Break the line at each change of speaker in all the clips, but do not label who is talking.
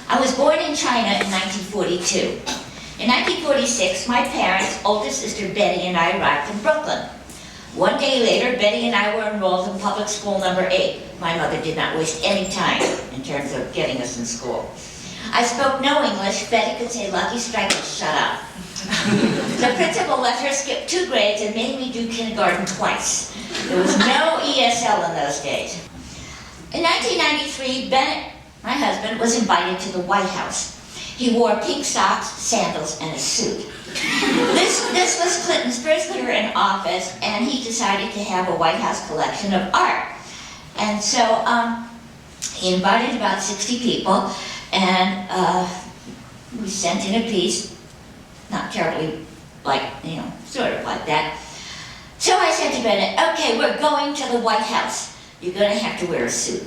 I was born in China in 1942. In 1946, my parents, older sister Betty and I arrived in Brooklyn. One day later, Betty and I were enrolled in public school number 8. My mother did not waste any time in terms of getting us in school. I spoke no English. Betty could say, "Lucky Strike, shut up." The principal let her skip 2 grades and made me do kindergarten twice. There was no ESL in those days. In 1993, Bennett, my husband, was invited to the White House. He wore pink socks, sandals, and a suit. This was Clinton's first year in office, and he decided to have a White House collection of art. And so he invited about 60 people, and we sent in a piece, not terribly like, sort of like that. So I said to Bennett, "Okay, we're going to the White House. You're going to have to wear a suit."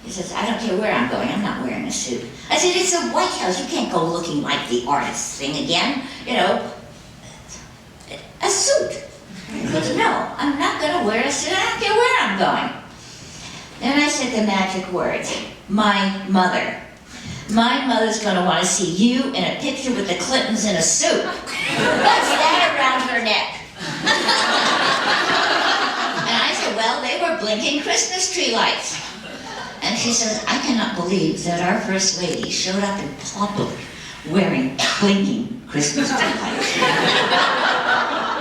He says, "I don't care where I'm going, I'm not wearing a suit." I said, "It's the White House, you can't go looking like the artist thing again, a suit." He goes, "No, I'm not going to wear a suit, I don't care where I'm going." Then I said the magic words, "My mother. My mother's going to want to see you in a picture with the Clintons in a suit. What's that around her neck?" And I said, "Well, they were blinking Christmas tree lights." And she says, "I cannot believe that our First Lady showed up in public wearing blinking Christmas tree lights."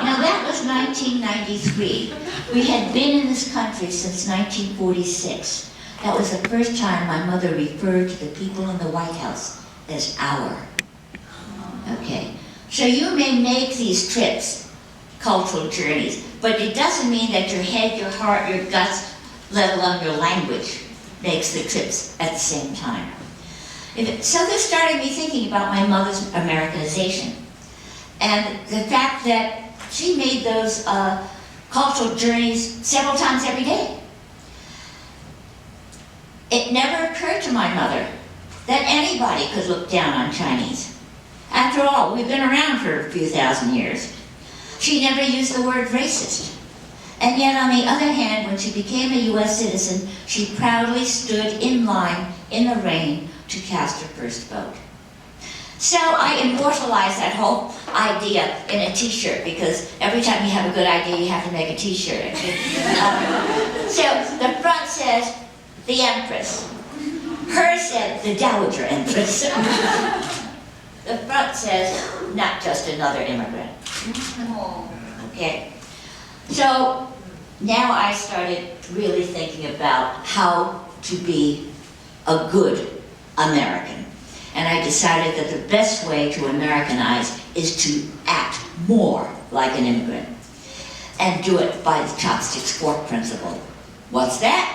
Now that was 1993. We had been in this country since 1946. That was the first time my mother referred to the people in the White House as "our." Okay, so you may make these trips, cultural journeys, but it doesn't mean that your head, your heart, your guts, let alone your language, makes the trips at the same time. So this started me thinking about my mother's Americanization, and the fact that she made those cultural journeys several times every day. It never occurred to my mother that anybody could look down on Chinese. After all, we've been around for a few thousand years. She never used the word racist. And yet, on the other hand, when she became a U.S. citizen, she proudly stood in line in the rain to cast her first vote. So I immortalized that whole idea in a t-shirt, because every time you have a good idea, you have to make a t-shirt. So the front says, "The Empress." Hers said, "The Dowager Empress." The front says, "Not just another immigrant." Okay. So now I started really thinking about how to be a good American. And I decided that the best way to Americanize is to act more like an immigrant. And do it by the chopsticks fork principle. What's that?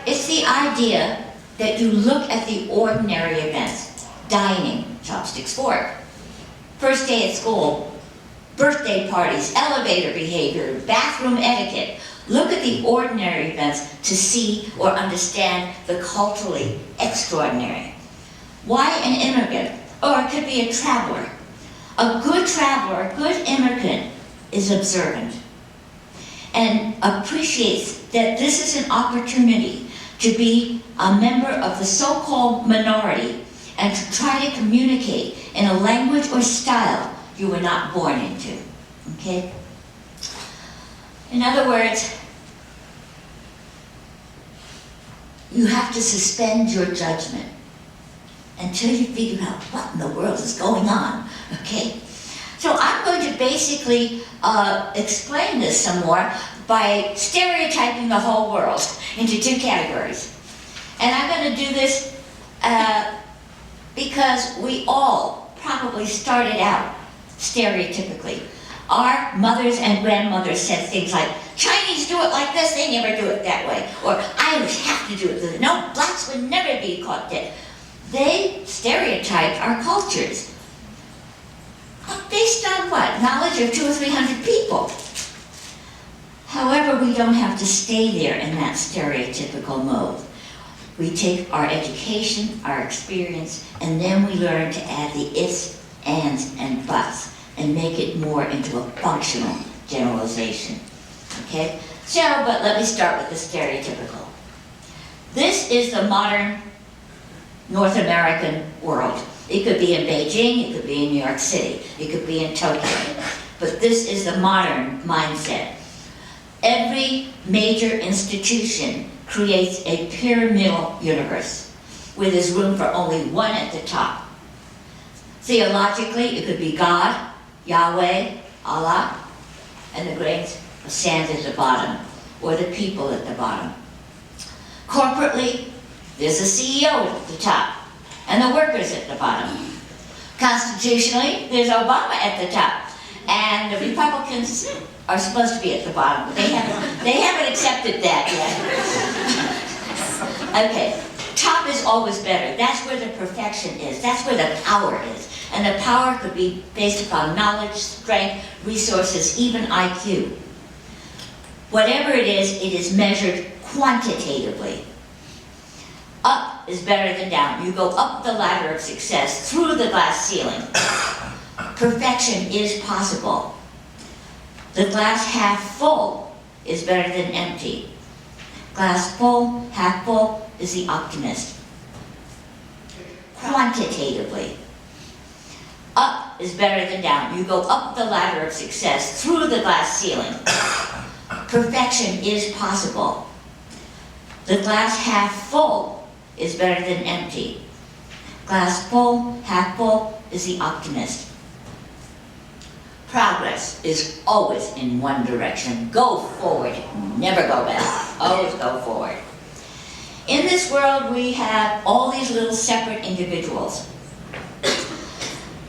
It's the idea that you look at the ordinary events. Dining, chopsticks fork. First day at school, birthday parties, elevator behavior, bathroom etiquette. Look at the ordinary events to see or understand the culturally extraordinary. Why an immigrant? Or it could be a traveler. A good traveler, a good immigrant, is observant and appreciates that this is an opportunity to be a member of the so-called minority and to try to communicate in a language or style you were not born into, okay? In other words, you have to suspend your judgment until you figure out what in the world is going on, okay? So I'm going to basically explain this some more by stereotyping the whole world into 2 categories. And I'm going to do this because we all probably started out stereotypically. Our mothers and grandmothers said things like, "Chinese do it like this, they never do it that way." Or, "Irish have to do it this way. No, blacks would never be caught dead." They stereotyped our cultures. Based on what? Knowledge of 200 or 300 people. However, we don't have to stay there in that stereotypical mode. We take our education, our experience, and then we learn to add the ifs, ands, and buts, and make it more into a functional generalization. Okay? So, but let me start with the stereotypical. This is the modern North American world. It could be in Beijing, it could be in New York City, it could be in Tokyo. But this is the modern mindset. Every major institution creates a pyramidal universe where there's room for only one at the top. Theologically, it could be God, Yahweh, Allah, and the grains of sand at the bottom, or the people at the bottom. Corporately, there's a CEO at the top, and the workers at the bottom. Constitutionally, there's Obama at the top, and the Republicans are supposed to be at the bottom, but they haven't accepted that yet. Okay, top is always better. That's where the perfection is. That's where the power is. And the power could be based upon knowledge, strength, resources, even IQ. Whatever it is measured quantitatively. Up is better than down. You go up the ladder of success through the glass ceiling. Perfection is possible. The glass half full is better than empty. Glass full, half full is the optimist. Quantitatively. Up is better than down. You go up the ladder of success through the glass ceiling. Perfection is possible. The glass half full is better than empty. Glass full, half full is the optimist. Progress is always in one direction. Go forward, never go back. Always go forward. In this world, we have all these little separate individuals,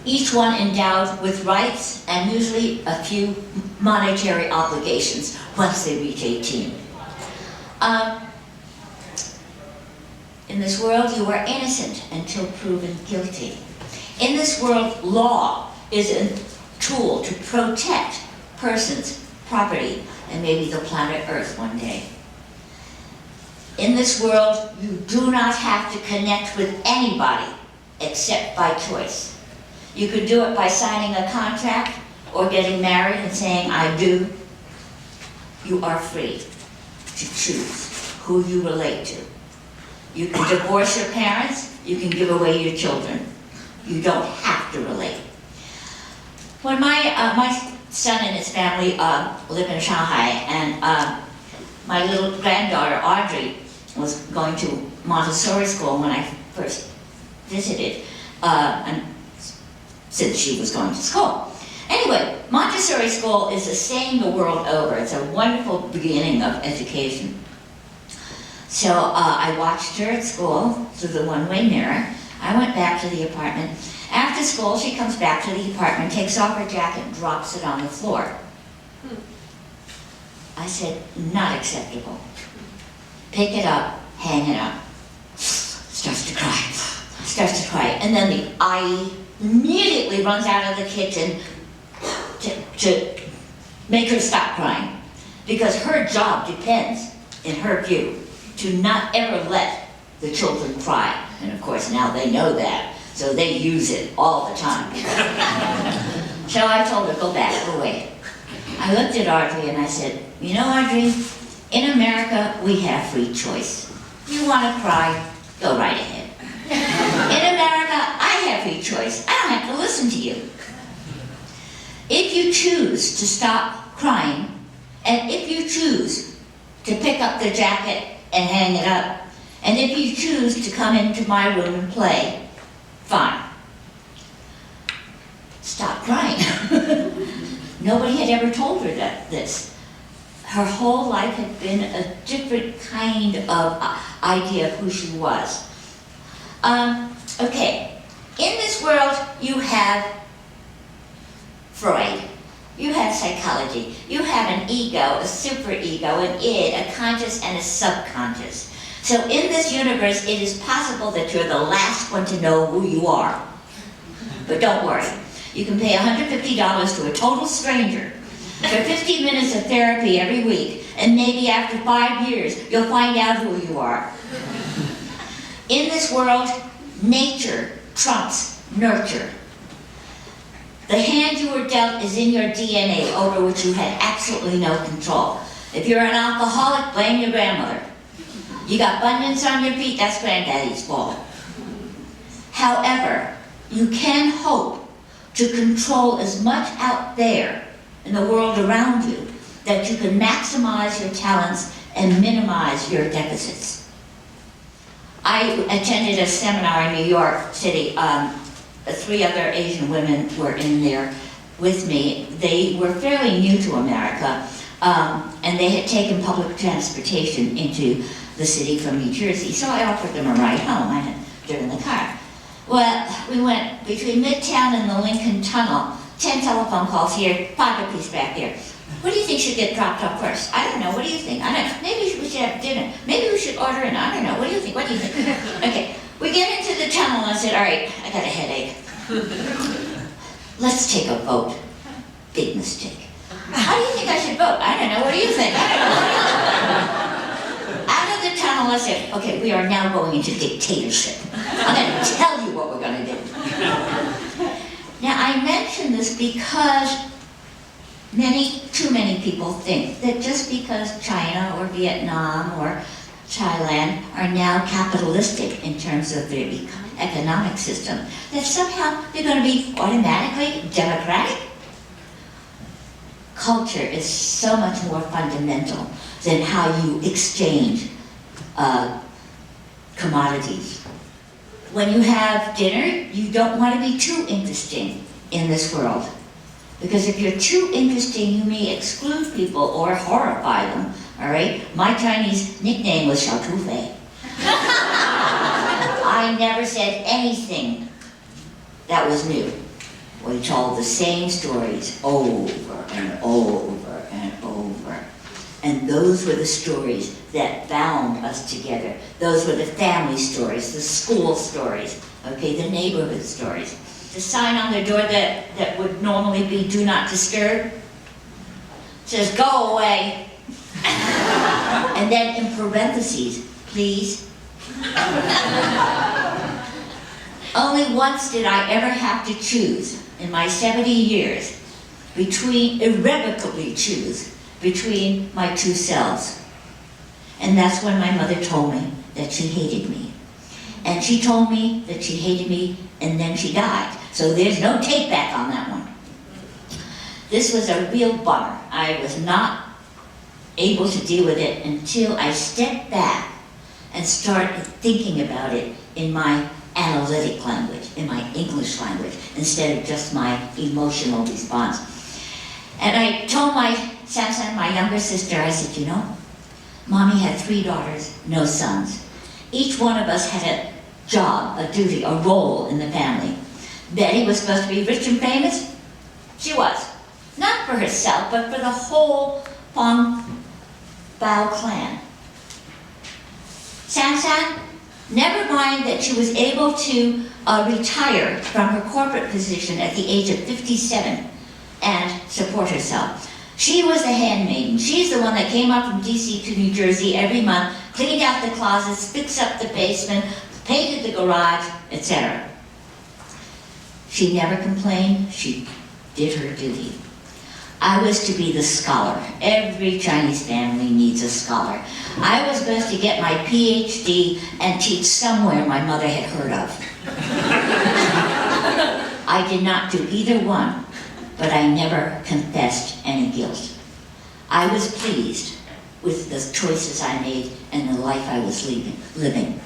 each one endowed with rights and usually a few monetary obligations once they reach 18. In this world, you are innocent until proven guilty. In this world, law is a tool to protect persons, property, and maybe the planet Earth one day. In this world, you do not have to connect with anybody except by choice. You could do it by signing a contract or getting married and saying, I do. You are free to choose who you relate to. You can divorce your parents, you can give away your children. You don't have to relate. When my son and his family live in Shanghai, and my little granddaughter Audrey was going to Montessori school when I first visited, and since she was going to school. Anyway, Montessori school is the same the world over. It's a wonderful beginning of education. So I watched her at school through the one-way mirror. I went back to the apartment. After school, she comes back to the apartment, takes off her jacket, and drops it on the floor. I said, not acceptable. Pick it up, hang it up. Starts to cry. And then the IE immediately runs out of the kitchen to make her stop crying. Because her job depends, in her view, to not ever let the children cry. And of course now they know that, so they use it all the time. So I told her, go back, go away. I looked at Audrey and I said, you know, Audrey, in America we have free choice. You want to cry, go right ahead. In America, I have free choice. I don't have to listen to you. If you choose to stop crying, and if you choose to pick up the jacket and hang it up, and if you choose to come into my room and play, fine. Stop crying. Nobody had ever told her this. Her whole life had been a different kind of idea of who she was. Okay, in this world you have Freud, you have psychology, you have an ego, a superego, an id, a conscious and a subconscious. So in this universe it is possible that you're the last one to know who you are. But don't worry, you can pay $150 to a total stranger for 15 minutes of therapy every week, and maybe after 5 years you'll find out who you are. In this world, nature trumps nurture. The hand you were dealt is in your DNA, over which you had absolutely no control. If you're an alcoholic, blame your grandmother. You got bunions on your feet, that's granddaddy's fault. However, you can hope to control as much out there in the world around you that you can maximize your talents and minimize your deficits. I attended a seminar in New York City. 3 other Asian women were in there with me. They were fairly new to America, and they had taken public transportation into the city from New Jersey, so I offered them a ride home. I had driven the car. Well, we went between Midtown and the Lincoln Tunnel, 10 telephone calls here, 5 apiece back there. What do you think should get dropped off first? I don't know. What do you think? I don't know. Maybe we should have dinner. Maybe we should order in. I don't know. What do you think? What do you think? Okay. We get into the tunnel and I said, all right, I got a headache. Let's take a vote. Big mistake. How do you think I should vote? I don't know. What do you think? I don't know. Out of the tunnel, I said, okay, we are now going into dictatorship. I'm going to tell you what we're going to do. Now, I mention this because too many people think that just because China or Vietnam or Thailand are now capitalistic in terms of their economic system, that somehow they're going to be automatically democratic. Culture is so much more fundamental than how you exchange commodities. When you have dinner, you don't want to be too interesting in this world. Because if you're too interesting, you may exclude people or horrify them, all right? My Chinese nickname was Xiao Tu Fei. I never said anything that was new. We told the same stories over and over and over. And those were the stories that bound us together. Those were the family stories, the school stories, okay, the neighborhood stories. The sign on the door that would normally be "Do Not Disturb" says "Go away." And then in parentheses, "Please." Only once did I ever have to choose in my 70 years irrevocably choose between my 2 selves. And that's when my mother told me that she hated me. And she told me that she hated me, and then she died. So there's no take back on that one. This was a real bummer. I was not able to deal with it until I stepped back and started thinking about it in my analytic language, in my English language, instead of just my emotional response. And I told my Samson, my younger sister, I said, you know, Mommy had 3 daughters, no sons. Each one of us had a job, a duty, a role in the family. Betty was supposed to be rich and famous. She was. Not for herself, but for the whole Bao clan. Samson, never mind that she was able to retire from her corporate position at the age of 57 and support herself. She was the handmaiden. She's the one that came up from DC to New Jersey every month, cleaned out the closets, fixed up the basement, painted the garage, etc. She never complained. She did her duty. I was to be the scholar. Every Chinese family needs a scholar. I was supposed to get my PhD and teach somewhere my mother had heard of. I did not do either one, but I never confessed any guilt. I was pleased with the choices I made and the life I was living.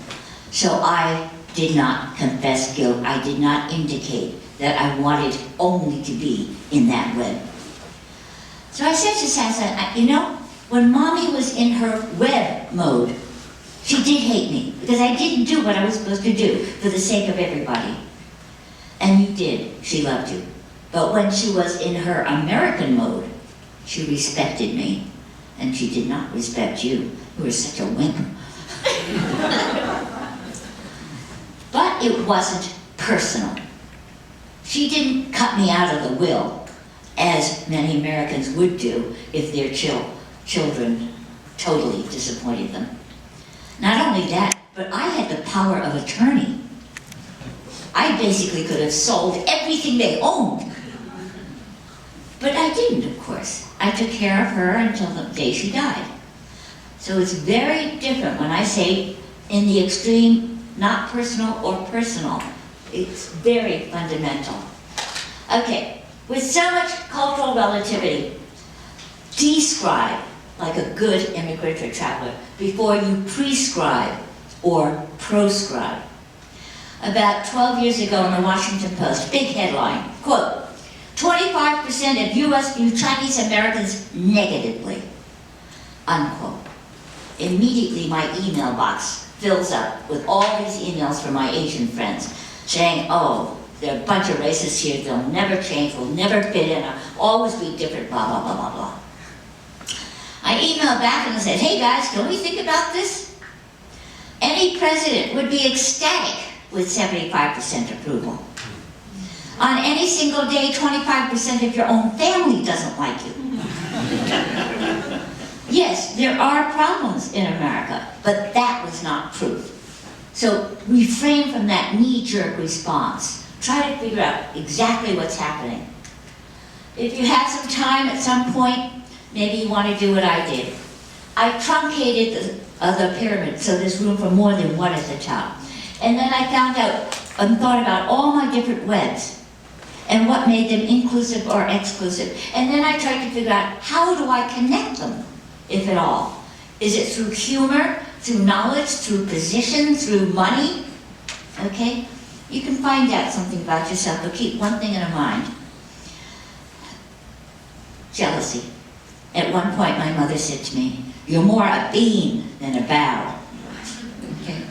So I did not confess guilt. I did not indicate that I wanted only to be in that web. So I said to Sansa, you know, when Mommy was in her web mode, she did hate me because I didn't do what I was supposed to do for the sake of everybody. And you did. She loved you. But when she was in her American mode, she respected me, and she did not respect you. You were such a wimp. But it wasn't personal. She didn't cut me out of the will, as many Americans would do if their children totally disappointed them. Not only that, but I had the power of attorney. I basically could have sold everything they owned. But I didn't, of course. I took care of her until the day she died. So it's very different when I say in the extreme, not personal or personal. It's very fundamental. Okay, with so much cultural relativity, describe like a good immigrant or traveler before you prescribe or proscribe. About 12 years ago in the Washington Post, big headline, quote, 25% of US view Chinese Americans negatively, unquote. Immediately my email box fills up with all these emails from my Asian friends saying, oh, there are a bunch of racists here, they'll never change, will never fit in, always be different, blah, blah, blah, blah, blah. I emailed back and said, hey guys, don't we think about this? Any president would be ecstatic with 75% approval. On any single day, 25% of your own family doesn't like you. Yes, there are problems in America, but that was not proof. So refrain from that knee-jerk response. Try to figure out exactly what's happening. If you have some time at some point, maybe you want to do what I did. I truncated the pyramid so there's room for more than one at the top. And then I found out and thought about all my different webs and what made them inclusive or exclusive. And then I tried to figure out, how do I connect them, if at all? Is it through humor, through knowledge, through position, through money? Okay? You can find out something about yourself, but keep one thing in mind. Jealousy. At one point my mother said to me, you're more a bean than a bow. Okay?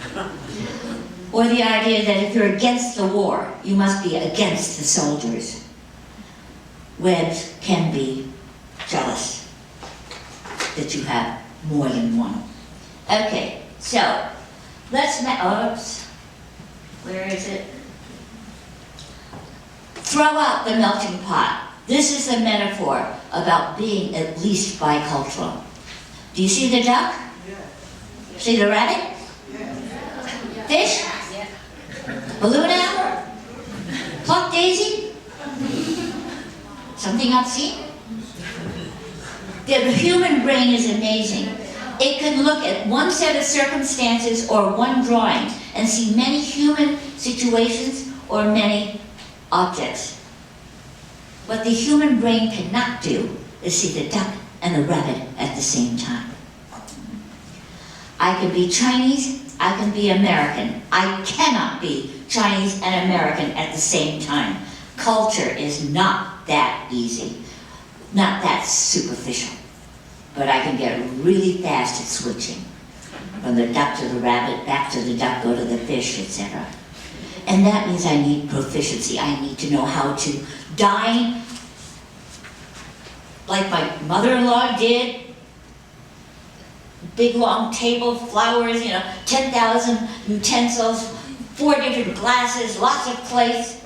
Or the idea that if you're against the war, you must be against the soldiers. Webs can be jealous that you have more than one. Okay, so let's oops, where is it? Throw out the melting pot. This is a metaphor about being at least bicultural. Do you see the duck? See the rabbit? Fish? Balloon owl? Pluck daisy? Something obscene? The human brain is amazing. It can look at one set of circumstances or one drawing and see many human situations or many objects. What the human brain cannot do is see the duck and the rabbit at the same time. I can be Chinese, I can be American. I cannot be Chinese and American at the same time. Culture is not that easy, not that superficial. But I can get really fast at switching. From the duck to the rabbit, back to the duck, go to the fish, etc. And that means I need proficiency. I need to know how to dine like my mother-in-law did. Big long table, flowers, 10,000 utensils, 4 different glasses, lots of plates,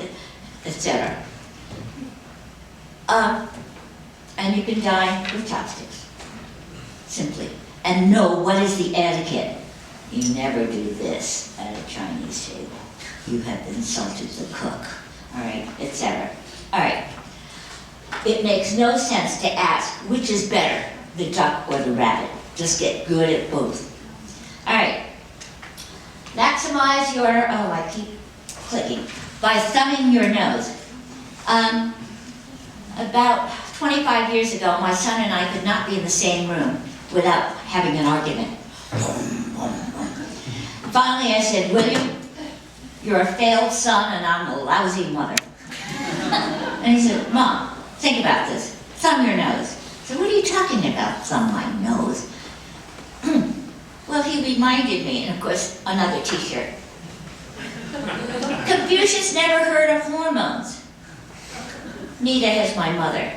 etc. And you can dine with chopsticks, simply. And know what is the etiquette. You never do this at a Chinese table. You have insulted the cook, all right, etc. All right. It makes no sense to ask which is better, the duck or the rabbit. Just get good at both. All right. Maximize your, I keep clicking, by thumbing your nose. About 25 years ago, my son and I could not be in the same room without having an argument. Finally, I said, William, you're a failed son and I'm a lousy mother. And he said, Mom, think about this. Thumb your nose. I said, what are you talking about, thumb my nose? Well, he reminded me, and of course, another t-shirt. Confucius never heard of hormones. Neither has my mother.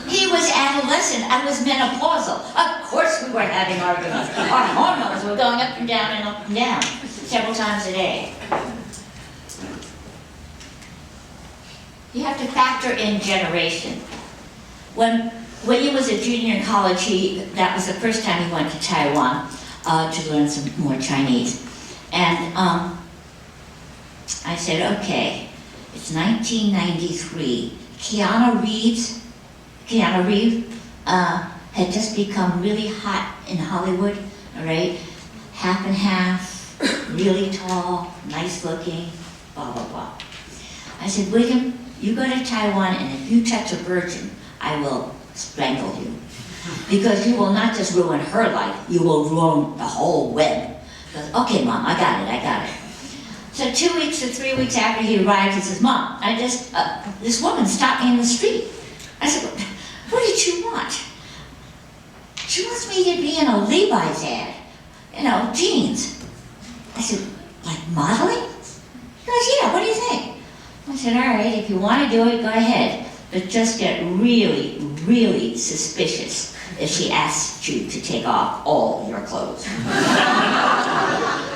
He was adolescent, I was menopausal. Of course we were having arguments. Our hormones were going up and down and up and down, several times a day. You have to factor in generation. When William was a junior in college, that was the first time he went to Taiwan to learn some more Chinese. And I said, okay, it's 1993. Keanu Reeves had just become really hot in Hollywood, all right? Half and half, really tall, nice looking, blah, blah, blah. I said, William, you go to Taiwan, and if you touch a virgin, I will strangle you. Because you will not just ruin her life, you will ruin the whole web. He goes, okay, Mom, I got it. So 2 weeks or 3 weeks after he arrived, he says, Mom, this woman stopped me in the street. I said, what did you want? She wants me to be in a Levi's ad, jeans. I said, like modeling? He goes, yeah, what do you think? I said, all right, if you want to do it, go ahead. But just get really, really suspicious if she asks you to take off all your clothes.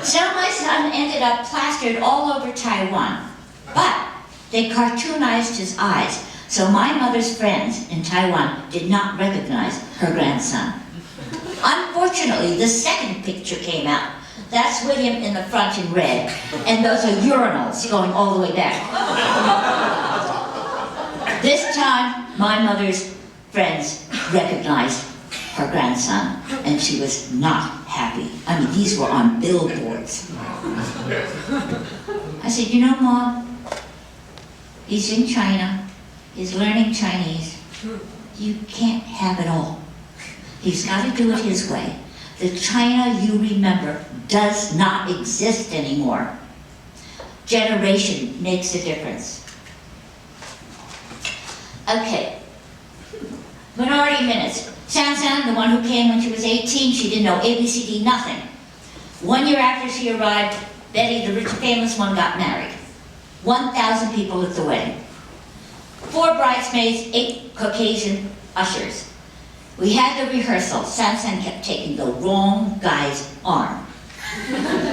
So my son ended up plastered all over Taiwan, but they cartoonized his eyes, so my mother's friends in Taiwan did not recognize her grandson. Unfortunately, the second picture came out. That's William in the front in red, and those are urinals going all the way back. This time, my mother's friends recognized her grandson, and she was not happy. I mean, these were on billboards. I said, Mom, he's in China, he's learning Chinese. You can't have it all. He's got to do it his way. The China you remember does not exist anymore. Generation makes a difference. Okay, minority minutes. Sansan, the one who came when she was 18, she didn't know ABCD, nothing. 1 year after she arrived, Betty, the rich famous one, got married. 1,000 people at the wedding. 4 bridesmaids, 8 Caucasian ushers. We had the rehearsal. Sansan kept taking the wrong guy's arm.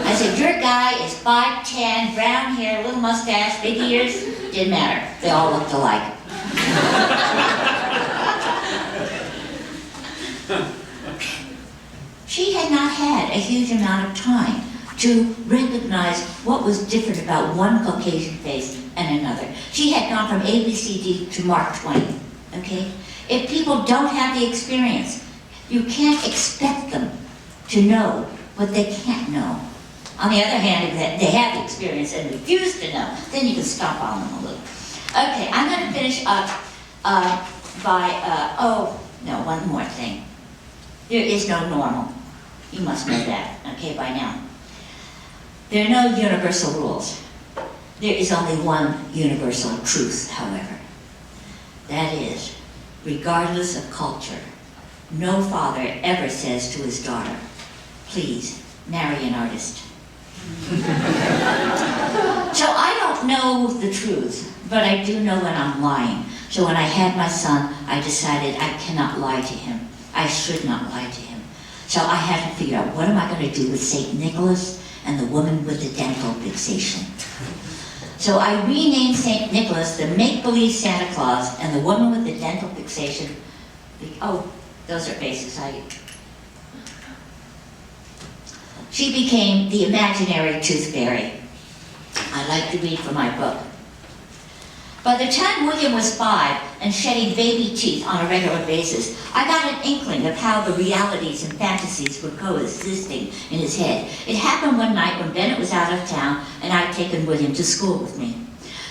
I said, your guy is 5'10", brown hair, little mustache, big ears. Didn't matter. They all looked alike. She had not had a huge amount of time to recognize what was different about one Caucasian face and another. She had gone from ABCD to Mark Twain, okay? If people don't have the experience, you can't expect them to know what they can't know. On the other hand, if they have the experience and refuse to know, then you can stomp on them a little. Okay, I'm going to finish up one more thing. There is no normal. You must know that, okay, by now. There are no universal rules. There is only one universal truth, however. That is, regardless of culture, no father ever says to his daughter, please, marry an artist. So I don't know the truth, but I do know when I'm lying. So when I had my son, I decided I cannot lie to him. I should not lie to him. So I had to figure out, what am I going to do with St. Nicholas and the woman with the dental fixation? So I renamed St. Nicholas the make-believe Santa Claus, and the woman with the dental fixation, those are faces. She became the imaginary tooth fairy. I like to read from my book. By the time William was 5 and shedding baby teeth on a regular basis, I got an inkling of how the realities and fantasies were coexisting in his head. It happened one night when Bennett was out of town and I'd taken William to school with me.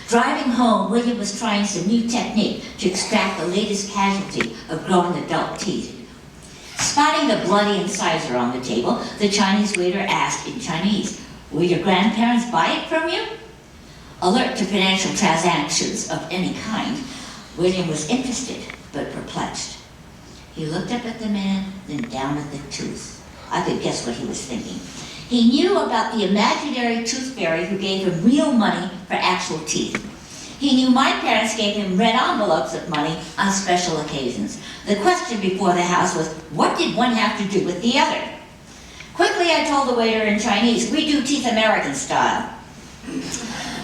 Driving home, William was trying some new technique to extract the latest casualty of growing adult teeth. Spotting the bloody incisor on the table, the Chinese waiter asked in Chinese, "Will your grandparents buy it from you?" Alert to financial transactions of any kind, William was interested, but perplexed. He looked up at the man, then down at the tooth. I could guess what he was thinking. He knew about the imaginary tooth fairy who gave him real money for actual teeth. He knew my parents gave him red envelopes of money on special occasions. The question before the house was, what did one have to do with the other? Quickly, I told the waiter in Chinese, "We do teeth American style."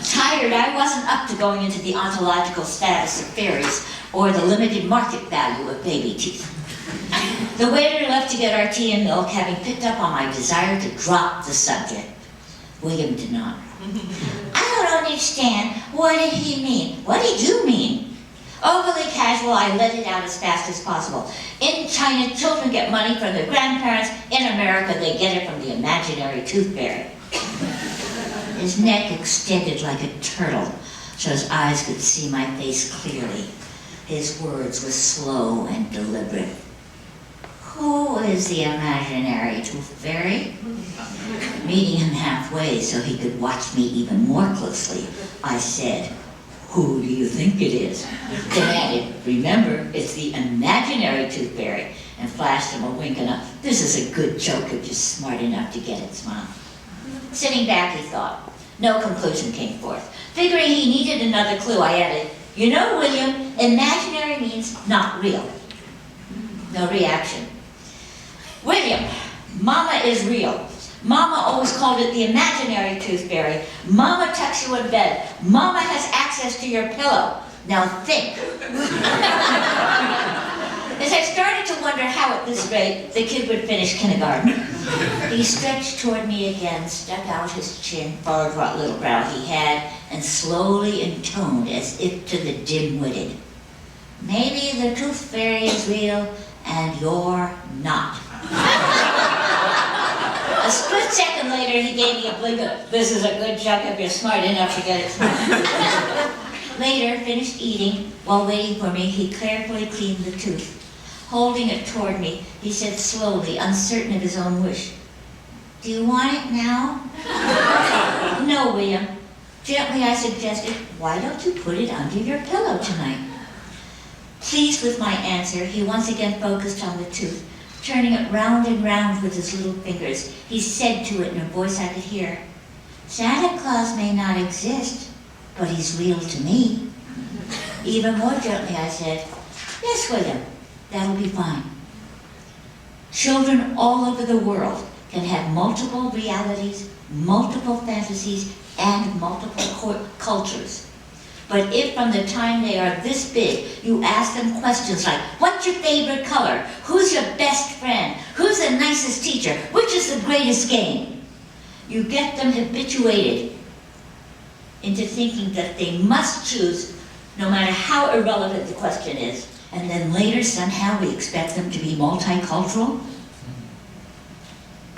Tired, I wasn't up to going into the ontological status of fairies or the limited market value of baby teeth. The waiter left to get our tea and milk, having picked up on my desire to drop the subject. William did not. "I don't understand. What did he mean? What did you mean?" Overly casual, I let it out as fast as possible. In China, children get money from their grandparents. In America, they get it from the imaginary tooth fairy. His neck extended like a turtle, so his eyes could see my face clearly. His words were slow and deliberate. Who is the imaginary tooth fairy? Meeting him halfway so he could watch me even more closely, I said, who do you think it is? Then added, remember, it's the imaginary tooth fairy, and flashed him a wink and this is a good joke if you're smart enough to get it smile. Sitting back, he thought. No conclusion came forth. Figuring he needed another clue, I added, you know, William, imaginary means not real. No reaction. William, Mama is real. Mama always called it the imaginary tooth fairy. Mama tucks you in bed. Mama has access to your pillow. Now think. As I started to wonder how at this rate the kid would finish kindergarten, he stretched toward me again, stuck out his chin, followed what little brow he had, and slowly intoned as if to the dim-witted. Maybe the tooth fairy is real and you're not. A split second later, he gave me a blink of, this is a good joke if you're smart enough to get it. Later, finished eating, while waiting for me, he carefully cleaned the tooth. Holding it toward me, he said slowly, uncertain of his own wish, do you want it now? No, William. Gently, I suggested, why don't you put it under your pillow tonight? Pleased with my answer, he once again focused on the tooth. Turning it round and round with his little fingers, he said to it in a voice I could hear, Santa Claus may not exist, but he's real to me. Even more gently, I said, yes, William, that'll be fine. Children all over the world can have multiple realities, multiple fantasies, and multiple cultures. But if from the time they are this big, you ask them questions like, what's your favorite color? Who's your best friend? Who's the nicest teacher? Which is the greatest game? You get them habituated into thinking that they must choose no matter how irrelevant the question is. And then later, somehow, we expect them to be multicultural?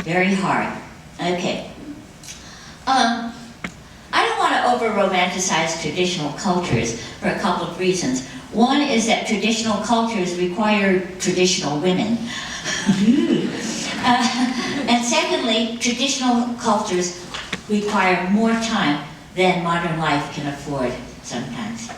Very hard. Okay. I don't want to over-romanticize traditional cultures for a couple of reasons. One is that traditional cultures require traditional women. And secondly, traditional cultures require more time than modern life can afford sometimes.